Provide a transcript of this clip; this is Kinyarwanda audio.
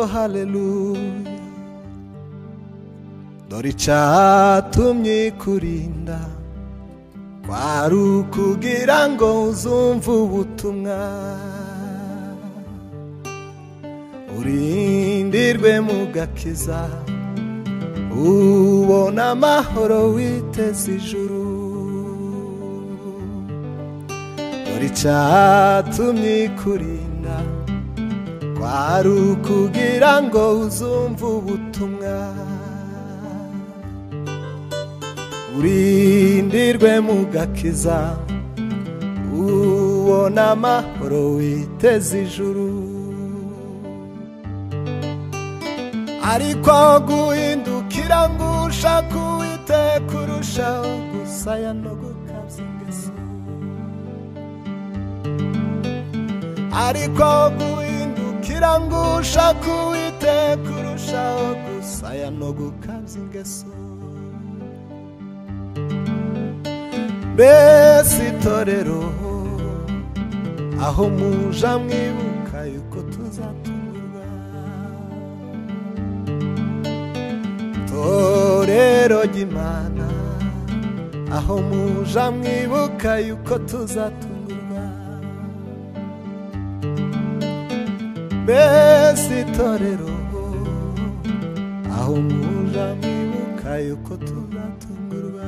haleluya dore icyatumye kurinda kwari ukugira ngo uzumve ubutumwa urindirwe mu gakiza ubona amahoro witeze ijuru dore icyatumye kurinda kwari ukugira ngo uzumve ubutumwa urindirwe mu gakiza ubona amahoro witeze ijuru ariko guhindukira ngo ushake Uwiteka urushaho gusaya no gukabya ingeso ariko guhindukira ngo ushake Uwiteka urushaho gusaya no gukabya ingeso mbese itorero aho muja mwibuka yuko tuzatungurwa torero ry'Imana aho muja mwibuka yuko tuzatungurwa mbese itorero aho muja mwibuka yuko tuzatungurwa